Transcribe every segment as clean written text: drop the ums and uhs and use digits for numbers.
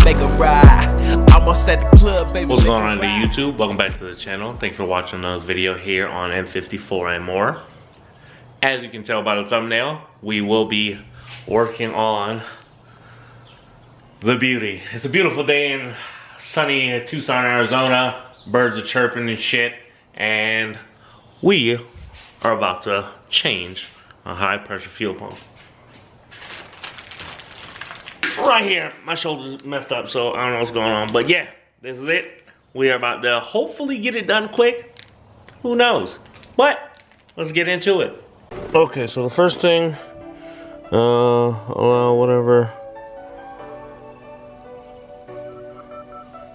make a ride. Almost at the club, baby. What's going on to YouTube? Welcome back to the channel. Thanks for watching another video here on N54 and more. As you can tell by the thumbnail, we will be working on the beauty. It's a beautiful day in sunny Tucson, Arizona. Birds are chirping and shit. And we are about to change a high pressure fuel pump. Right here, my shoulder's messed up, so I don't know what's going on. But yeah, this is it. We are about to hopefully get it done quick. Who knows? But let's get into it. Okay, so the first thing, allow whatever.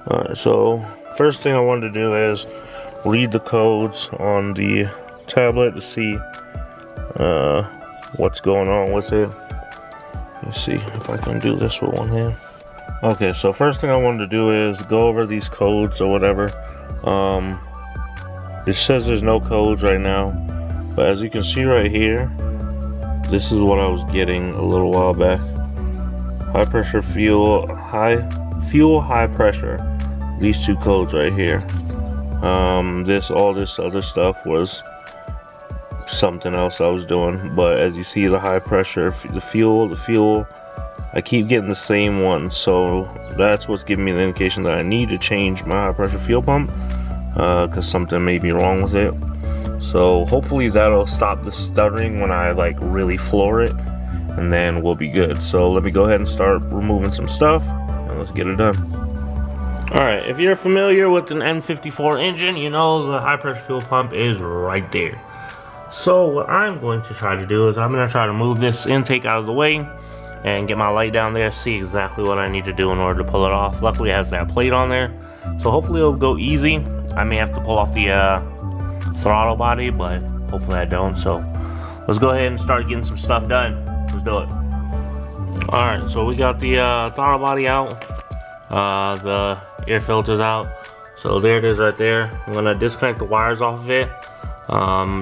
Alright, so first thing I wanted to do is read the codes on the tablet to see what's going on with it. Let's see if I can do this with one hand. Okay, so first thing I wanted to do is go over these codes or whatever. It says there's no codes right now, but as you can see right here, this is what I was getting a little while back. High pressure fuel, high pressure. These two codes right here. All this other stuff was something else I was doing, but as you see, the high pressure, the fuel, I keep getting the same one, so that's what's giving me the indication that I need to change my high pressure fuel pump, because something may be wrong with it. So hopefully that'll stop the stuttering when I like really floor it, and then we'll be good. So let me go ahead and start removing some stuff, and let's get it done. Alright, if you're familiar with an N54 engine, you know the high pressure fuel pump is right there. So what I'm going to try to do is I'm going to try to move this intake out of the way and get my light down there, see exactly what I need to do in order to pull it off. Luckily it has that plate on there, so hopefully it'll go easy. I may have to pull off the throttle body, but hopefully I don't. So let's go ahead and start getting some stuff done. Let's do it. Alright, so we got the throttle body out, the air filters out. So there it is right there. I'm going to disconnect the wires off of it.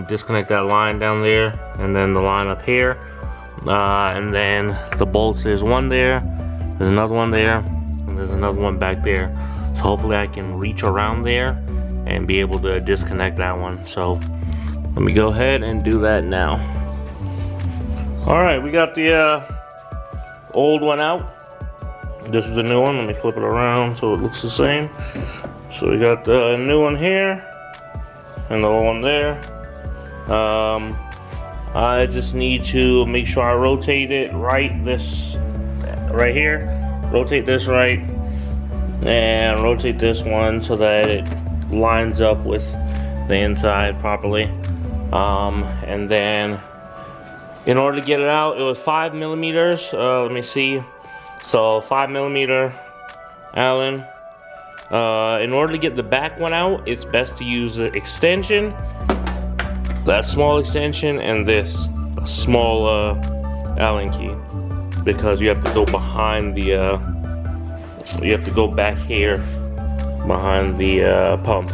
Disconnect that line down there, and then the line up here, and then the bolts. There's one there, there's another one there, and there's another one back there. So hopefully I can reach around there and be able to disconnect that one. So let me go ahead and do that now. Alright, we got the old one out. This is the new one. Let me flip it around so it looks the same. So we got the new one here and the old one there. I just need to make sure I rotate it right, this right here, rotate this right, and rotate this one so that it lines up with the inside properly. And then in order to get it out, it was 5 millimeters. Let me see. So 5 millimeter Allen. In order to get the back one out, it's best to use the extension, that small extension, and this small Allen key, because you have to go behind the you have to go back here behind the pump.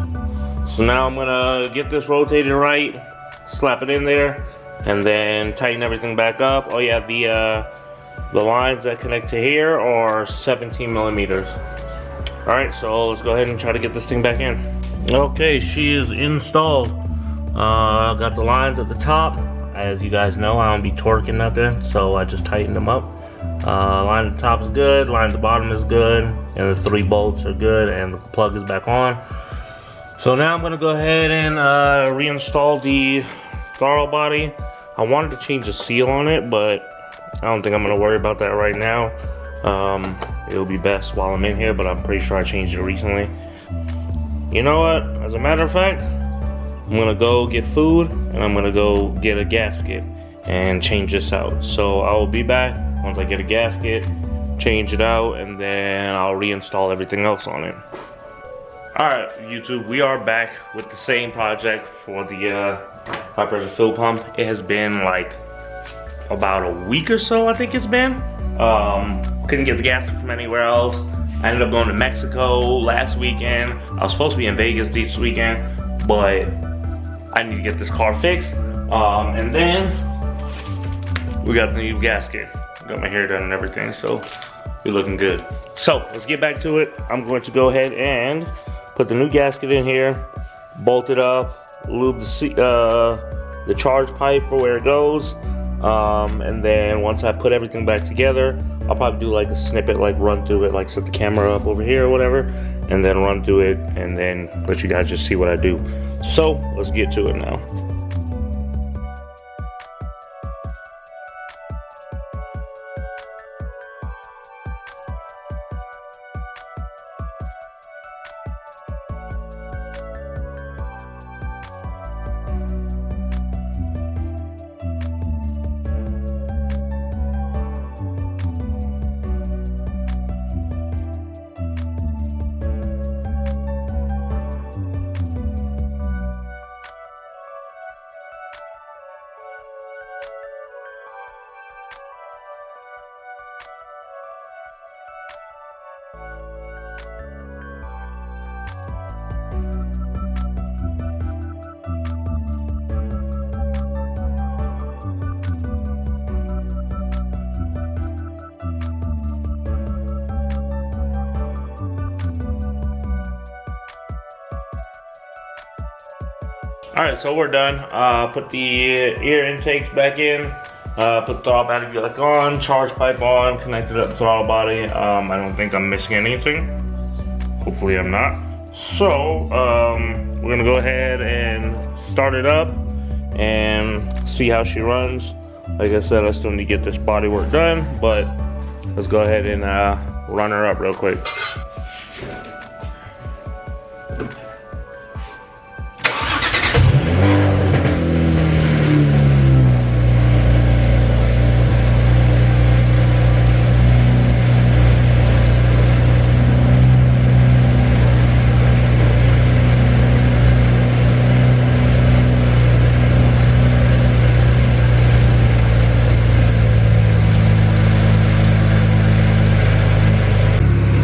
So now I'm gonna get this rotated right, slap it in there, and then tighten everything back up. Oh yeah, the lines that connect to here are 17 millimeters. Alright, so let's go ahead and try to get this thing back in. Okay, she is installed. Got the lines at the top. As you guys know, I don't be torquing nothing, so I just tightened them up. Line at the top is good, line at the bottom is good, and the 3 bolts are good, and the plug is back on. So now I'm gonna go ahead and reinstall the throttle body. I wanted to change the seal on it, but I don't think I'm gonna worry about that right now. It'll be best while I'm in here, but I'm pretty sure I changed it recently. You know what? As a matter of fact, I'm gonna go get food, and I'm gonna go get a gasket and change this out. So I will be back once I get a gasket, change it out, and then I'll reinstall everything else on it. Alright, YouTube, we are back with the same project for the high pressure fuel pump. It has been like about a week or so, I think it's been. Couldn't get the gasket from anywhere else. I ended up going to Mexico last weekend. I was supposed to be in Vegas this weekend, but I need to get this car fixed. And then we got the new gasket. Got my hair done and everything, so we're looking good. So let's get back to it. I'm going to go ahead and put the new gasket in here, bolt it up, lube the charge pipe for where it goes, and then once I put everything back together, I'll probably do like a snippet, like run through it, like set the camera up over here or whatever, and then run through it, and then let you guys just see what I do. So let's get to it now. Alright, so we're done. Put the ear intakes back in, put the throttle battery back on, charge pipe on, connected up the throttle body. I don't think I'm missing anything. Hopefully I'm not. So, we're gonna go ahead and start it up and see how she runs. Like I said, I still need to get this body work done, but let's go ahead and run her up real quick.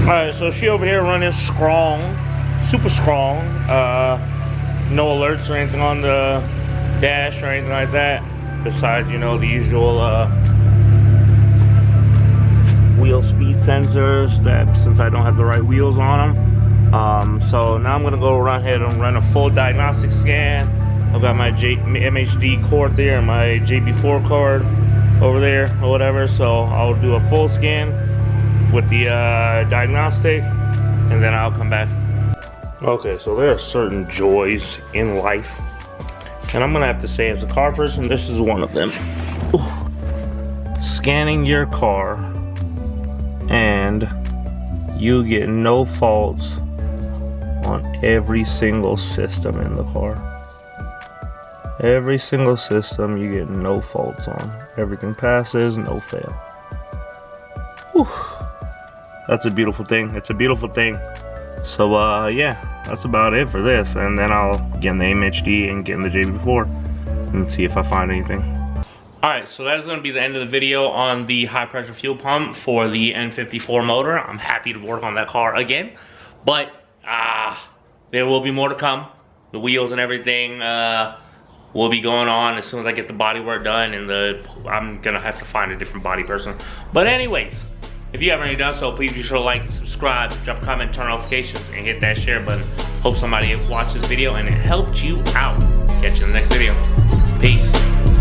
Alright, so she over here running strong, super strong. No alerts or anything on the dash or anything like that, besides, you know, the usual wheel speed sensors that, since I don't have the right wheels on them. So now I'm gonna go run ahead and run a full diagnostic scan. I've got my MHD cord there and my JB4 card over there or whatever, so I'll do a full scan with the diagnostic, and then I'll come back. Okay, so there are certain joys in life, and I'm gonna have to say, as a car person, this is one of them. Ooh. Scanning your car and you get no faults on every single system in the car. Every single system you get no faults on. Everything passes, no fail. Whew. That's a beautiful thing. It's a beautiful thing. So yeah, that's about it for this. And then I'll get in the MHD and get in the JB4 and see if I find anything. Alright, so that is going to be the end of the video on the high pressure fuel pump for the N54 motor. I'm happy to work on that car again. But there will be more to come. The wheels and everything will be going on as soon as I get the body work done, and I'm gonna have to find a different body person. But anyways, if you haven't already done so, please be sure to like, subscribe, drop a comment, turn on notifications, and hit that share button. Hope somebody watched this video and it helped you out. Catch you in the next video. Peace.